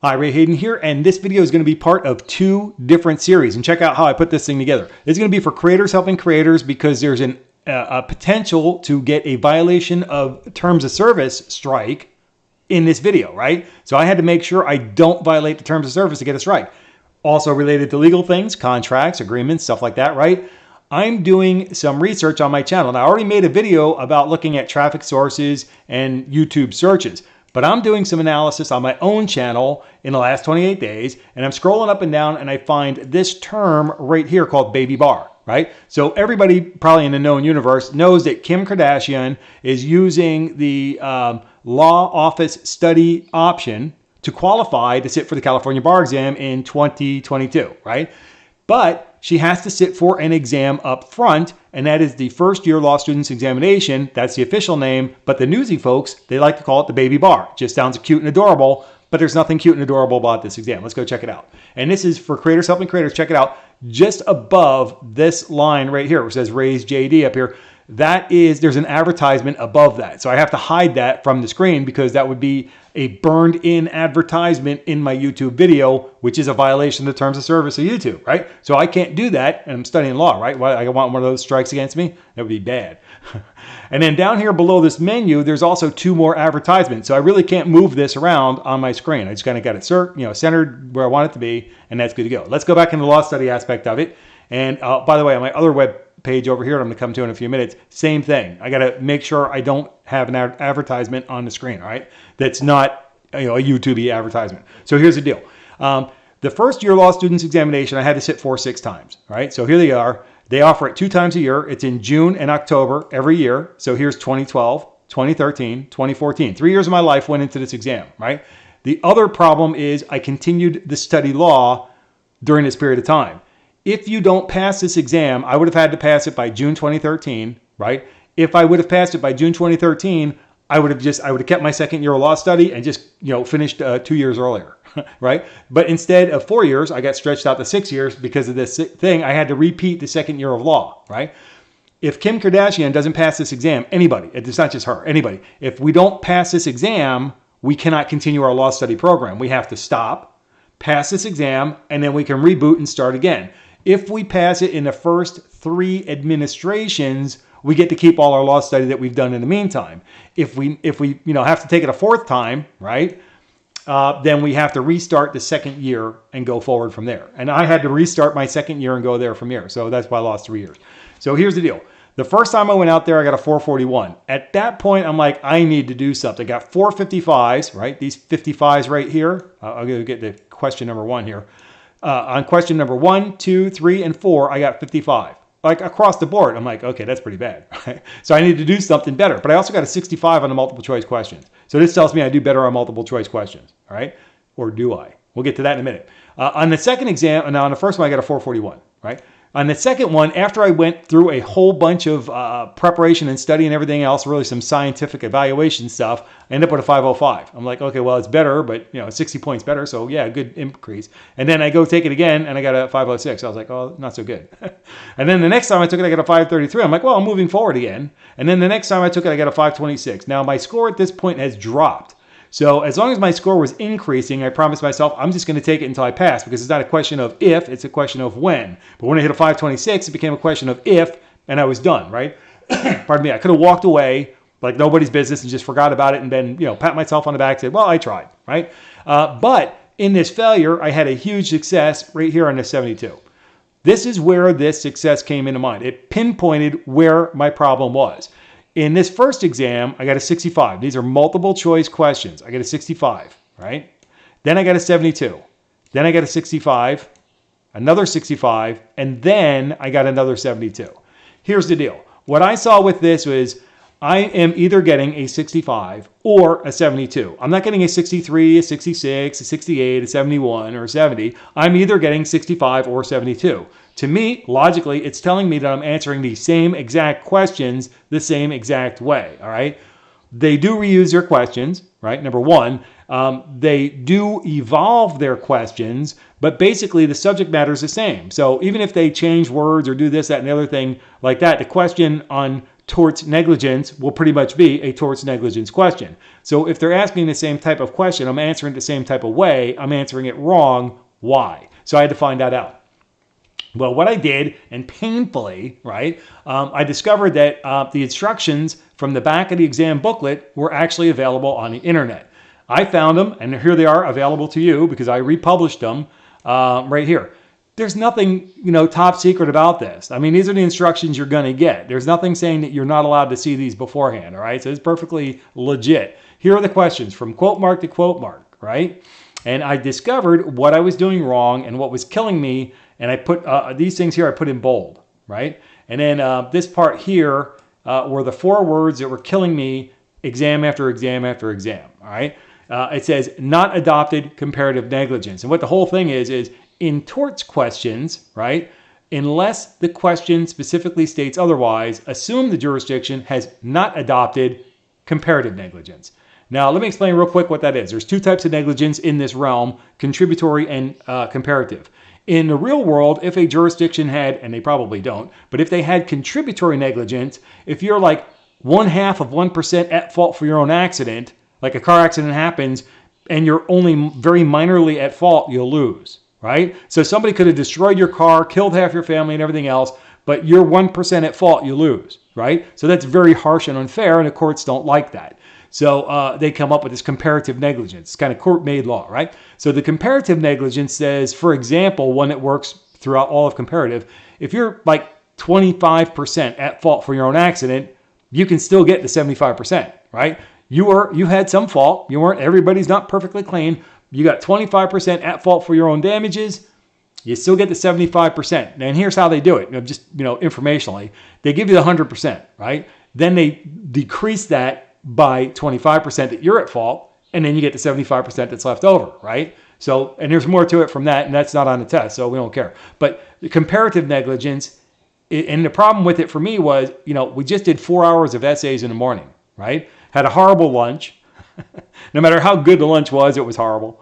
Hi, Ray Hayden here, and this video is going to be part of two different series. And check out how I put this thing together. It's going to be for creators helping creators because there's a potential to get a violation of terms of service strike in this video, right? So I had to make sure I don't violate the terms of service to get a strike. Also related to legal things, contracts, agreements, stuff like that, right? I'm doing some research on my channel. And I already made a video about looking at traffic sources and YouTube searches. But I'm doing some analysis on my own channel in the last 28 days, and I'm scrolling up and down and I find this term right here called baby bar, right? So everybody probably in the known universe knows that Kim Kardashian is using the law office study option to qualify to sit for the California bar exam in 2022, right? But she has to sit for an exam up front, and that is the first year law students examination. That's the official name, but the newsy folks, they like to call it the baby bar. Just sounds cute and adorable, but there's nothing cute and adorable about this exam. Let's go check it out. And this is for creators helping creators. Check it out. Just above this line right here, which says Raise JD up here, there's an advertisement above that. So I have to hide that from the screen because that would be a burned in advertisement in my YouTube video, which is a violation of the terms of service of YouTube, right? So I can't do that, and I'm studying law, right? I want one of those strikes against me? That would be bad. And then down here below this menu, there's also two more advertisements. So I really can't move this around on my screen. I just kind of got it centered where I want it to be, and that's good to go. Let's go back into the law study aspect of it. And by the way, on my other web page over here, I'm going to come to in a few minutes, same thing. I got to make sure I don't have an advertisement on the screen, all right? That's not a YouTube advertisement. So here's the deal. The first year law students examination, I had to sit for 6 times, right? So here they are. They offer it 2 times a year. It's in June and October every year. So here's 2012, 2013, 2014. 3 years of my life went into this exam, right? The other problem is I continued to study law during this period of time. If you don't pass this exam, I would have had to pass it by June 2013, right? If I would have passed it by June 2013, I would have kept my second year of law study and just, finished 2 years earlier, right? But instead of 4 years, I got stretched out to 6 years because of this thing. I had to repeat the second year of law, right? If Kim Kardashian doesn't pass this exam, anybody, it's not just her, anybody, if we don't pass this exam, we cannot continue our law study program. We have to stop, pass this exam, and then we can reboot and start again. If we pass it in the first 3 administrations, we get to keep all our law study that we've done in the meantime. If we have to take it a 4th time, right? Then we have to restart the second year and go forward from there. And I had to restart my second year and go there from here. So that's why I lost 3 years. So here's the deal. The first time I went out there, I got a 441. At that point, I'm like, I need to do something. I got 4 55s, right? These 55s right here. I'll get to question number 1 here. On question number 1, 2, 3, and 4, I got 55. Like across the board, I'm like, okay, that's pretty bad. Right? So I need to do something better. But I also got a 65 on the multiple choice questions. So this tells me I do better on multiple choice questions, all right? Or do I? We'll get to that in a minute. On the second exam, now on the first one, I got a 441, right? On the second one, after I went through a whole bunch of preparation and study and everything else, really some scientific evaluation stuff, I ended up with a 505. I'm like, okay, well, it's better, but 60 points better. So yeah, good increase. And then I go take it again and I got a 506. I was like, oh, not so good. And then the next time I took it, I got a 533. I'm like, well, I'm moving forward again. And then the next time I took it, I got a 526. Now my score at this point has dropped. So as long as my score was increasing, I promised myself I'm just going to take it until I pass because it's not a question of if, it's a question of when. But when I hit a 526, it became a question of if, and I was done, right? Pardon me. I could have walked away like nobody's business and just forgot about it and then, pat myself on the back and say, well, I tried, right? But in this failure, I had a huge success right here on the 72. This is where this success came into mind. It pinpointed where my problem was. In this first exam, I got a 65. These are multiple choice questions. I got a 65, right? Then I got a 72. Then I got a 65, another 65, and then I got another 72. Here's the deal. What I saw with this was I am either getting a 65 or a 72. I'm not getting a 63, a 66, a 68, a 71, or a 70. I'm either getting 65 or 72. To me, logically, it's telling me that I'm answering the same exact questions the same exact way, all right? They do reuse their questions, right? Number 1, they do evolve their questions, but basically the subject matter is the same. So even if they change words or do this, that, and the other thing like that, the question on torts negligence will pretty much be a torts negligence question. So if they're asking the same type of question, I'm answering it the same type of way, I'm answering it wrong. Why? So I had to find that out. Well, what I did, and painfully, right, I discovered that the instructions from the back of the exam booklet were actually available on the internet. I found them, and here they are available to you because I republished them right here. There's nothing, top secret about this. I mean, these are the instructions you're going to get. There's nothing saying that you're not allowed to see these beforehand, all right? So it's perfectly legit. Here are the questions from quote mark to quote mark, right? And I discovered what I was doing wrong and what was killing me, and I put these things here I put in bold, right? And then this part here were the 4 words that were killing me exam after exam after exam, all right? It says not adopted comparative negligence. And what the whole thing is in torts questions, right, unless the question specifically states otherwise, assume the jurisdiction has not adopted comparative negligence. Now, let me explain real quick what that is. There's 2 types of negligence in this realm, contributory and comparative. In the real world, if a jurisdiction had, and they probably don't, but if they had contributory negligence, if you're like 0.5% at fault for your own accident, like a car accident happens, and you're only very minorly at fault, you'll lose. Right? So somebody could have destroyed your car, killed half your family and everything else, but you're 1% at fault, you lose, right? So that's very harsh and unfair, and the courts don't like that. So they come up with this comparative negligence. It's kind of court-made law, right? So the comparative negligence says, for example, one that works throughout all of comparative, if you're like 25% at fault for your own accident, you can still get the 75%, right? You had some fault. Everybody's not perfectly clean. You got 25% at fault for your own damages. You still get the 75%. And here's how they do it. Just, informationally, they give you the 100%, right? Then they decrease that by 25% that you're at fault, and then you get the 75% that's left over, right? So, and there's more to it from that, and that's not on the test, so we don't care. But the comparative negligence, and the problem with it for me was, we just did 4 hours of essays in the morning, right? Had a horrible lunch. No matter how good the lunch was, it was horrible.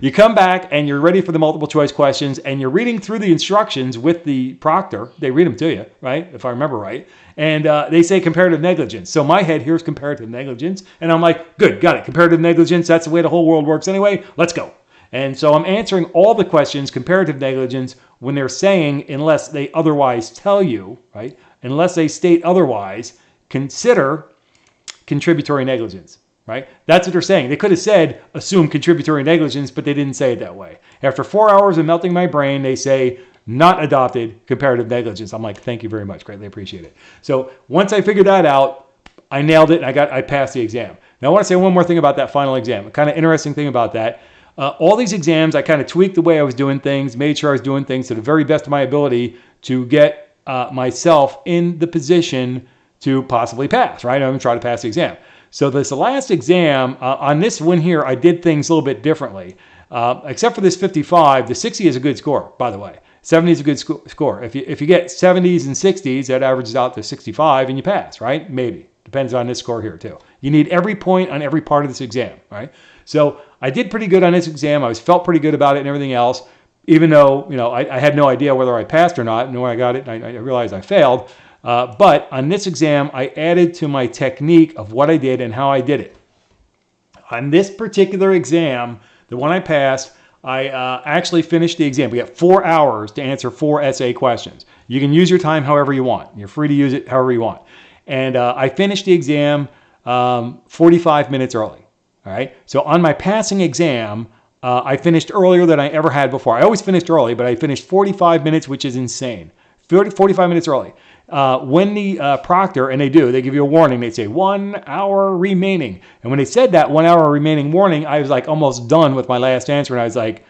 You come back and you're ready for the multiple choice questions and you're reading through the instructions with the proctor. They read them to you, right? If I remember right. And they say comparative negligence. So my head, here's comparative negligence. And I'm like, good, got it. Comparative negligence, that's the way the whole world works anyway. Let's go. And so I'm answering all the questions, comparative negligence, when they're saying, unless they otherwise tell you, right? Unless they state otherwise, consider contributory negligence. Right? That's what they're saying. They could have said, assume contributory negligence, but they didn't say it that way. After 4 hours of melting my brain, they say, not adopted comparative negligence. I'm like, thank you very much. Greatly appreciate it. So once I figured that out, I nailed it and I passed the exam. Now I want to say one more thing about that final exam. A kind of interesting thing about that. All these exams, I kind of tweaked the way I was doing things, made sure I was doing things to the very best of my ability to get myself in the position to possibly pass, right? I'm going to try to pass the exam. So this last exam, on this one here, I did things a little bit differently. Except for this 55, the 60 is a good score, by the way. 70 is a good score. If you get 70s and 60s, that averages out to 65 and you pass, right? Maybe. Depends on this score here too. You need every point on every part of this exam, right? So I did pretty good on this exam. I felt pretty good about it and everything else, even though I had no idea whether I passed or not. And when I got it, I realized I failed. But on this exam, I added to my technique of what I did and how I did it. On this particular exam, the one I passed, I actually finished the exam. We got 4 hours to answer 4 essay questions. You can use your time however you want. You're free to use it however you want. And I finished the exam 45 minutes early. All right. So on my passing exam, I finished earlier than I ever had before. I always finished early, but I finished 45 minutes, which is insane. 45 minutes early. When the proctor, and they give you a warning. They say 1 hour remaining. And when they said that 1 hour remaining warning, I was like almost done with my last answer. And I was like,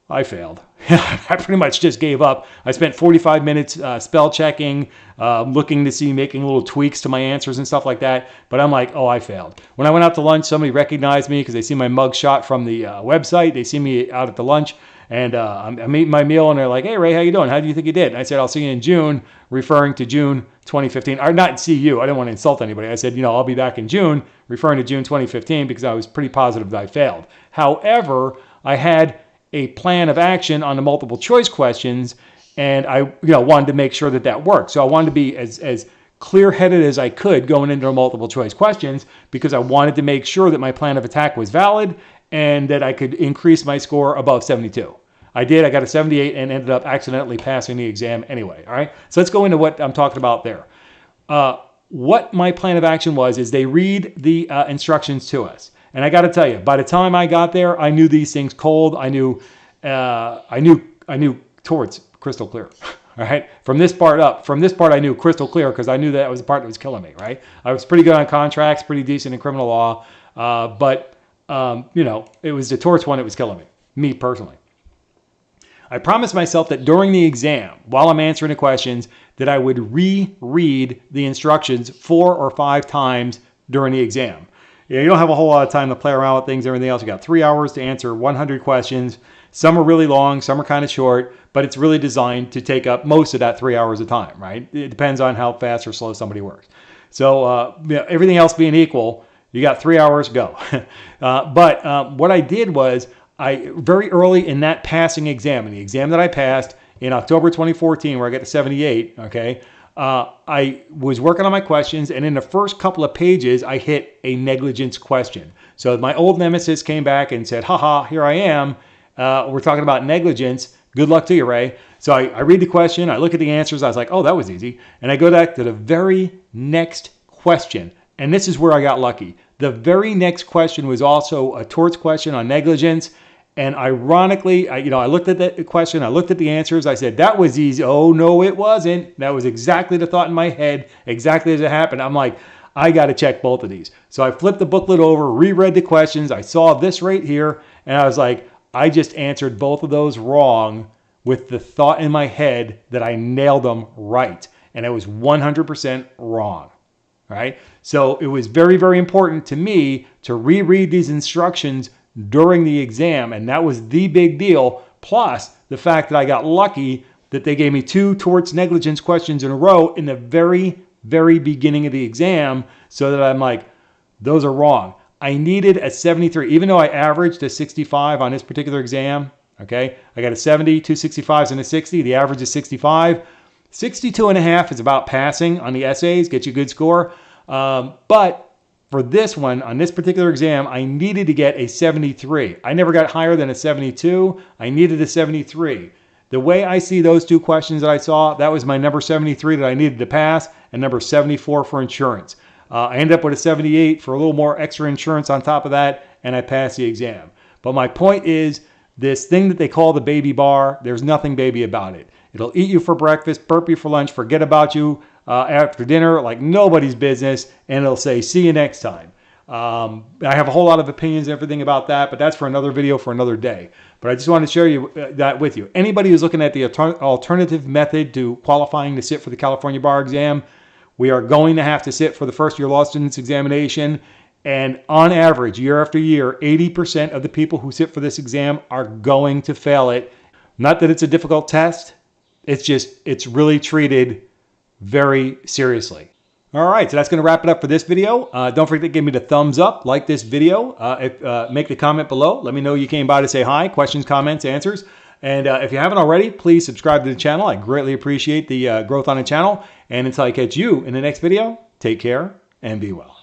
I failed. I pretty much just gave up. I spent 45 minutes spell checking, looking to see, making little tweaks to my answers and stuff like that. But I'm like, oh, I failed. When I went out to lunch, somebody recognized me because they see my mug shot from the website. They see me out at the lunch. And I'm eating my meal, and they're like, hey, Ray, how you doing? How do you think you did? And I said, I'll see you in June, referring to June 2015. Or not see you. I didn't want to insult anybody. I said, I'll be back in June, referring to June 2015, because I was pretty positive that I failed. However, I had a plan of action on the multiple choice questions, and I wanted to make sure that worked. So I wanted to be as clear-headed as I could going into the multiple choice questions because I wanted to make sure that my plan of attack was valid and that I could increase my score above 72. I did. I got a 78 and ended up accidentally passing the exam anyway. All right. So let's go into what I'm talking about there. What my plan of action was is they read the instructions to us. And I got to tell you, by the time I got there, I knew these things cold. I knew torts crystal clear. All right. From this part up, I knew crystal clear because I knew that was the part that was killing me. Right. I was pretty good on contracts, pretty decent in criminal law. But it was the torts one that was killing me personally. I promised myself that during the exam, while I'm answering the questions, that I would reread the instructions 4 or 5 times during the exam. You don't have a whole lot of time to play around with things and everything else. You got 3 hours to answer 100 questions. Some are really long, some are kind of short, but it's really designed to take up most of that 3 hours of time, right? It depends on how fast or slow somebody works. So everything else being equal, you got 3 hours, go. But what I did was, very early in that passing exam, in the exam that I passed in October 2014, where I got to 78, okay, I was working on my questions, and in the first couple of pages, I hit a negligence question. So my old nemesis came back and said, haha, here I am. We're talking about negligence. Good luck to you, Ray. So I read the question, I look at the answers, I was like, oh, that was easy. And I go back to the very next question, and this is where I got lucky. The very next question was also a torts question on negligence. And ironically, I looked at that question, I looked at the answers, I said, that was easy. Oh, no, it wasn't. That was exactly the thought in my head, exactly as it happened. I'm like, I got to check both of these. So I flipped the booklet over, reread the questions. I saw this right here, and I was like, I just answered both of those wrong with the thought in my head that I nailed them right. And I was 100% wrong. Right? So it was very, very important to me to reread these instructions during the exam, and that was the big deal, plus the fact that I got lucky that they gave me 2 torts negligence questions in a row in the very, very beginning of the exam, so that I'm like, those are wrong. I needed a 73, even though I averaged a 65 on this particular exam, okay? I got a 70, 2 65s, and a 60. The average is 65. 62.5 is about passing on the essays, get you a good score. But for this one, on this particular exam, I needed to get a 73. I never got higher than a 72. I needed a 73. The way I see those 2 questions that I saw, that was my number 73 that I needed to pass, and number 74 for insurance. I ended up with a 78 for a little more extra insurance on top of that, and I passed the exam. But my point is, this thing that they call the baby bar, there's nothing baby about it. It'll eat you for breakfast, burp you for lunch, forget about you after dinner like nobody's business, and it'll say, see you next time. I have a whole lot of opinions and everything about that, but that's for another video for another day. But I just wanted to share you that with you. Anybody who's looking at the alternative method to qualifying to sit for the California bar exam, we are going to have to sit for the first year law students examination. And on average, year after year, 80% of the people who sit for this exam are going to fail it. Not that it's a difficult test. It's really treated very seriously. All right, so that's going to wrap it up for this video. Don't forget to give me the thumbs up, like this video, make the comment below. Let me know you came by to say hi, questions, comments, answers. And if you haven't already, please subscribe to the channel. I greatly appreciate the growth on the channel. And until I catch you in the next video, take care and be well.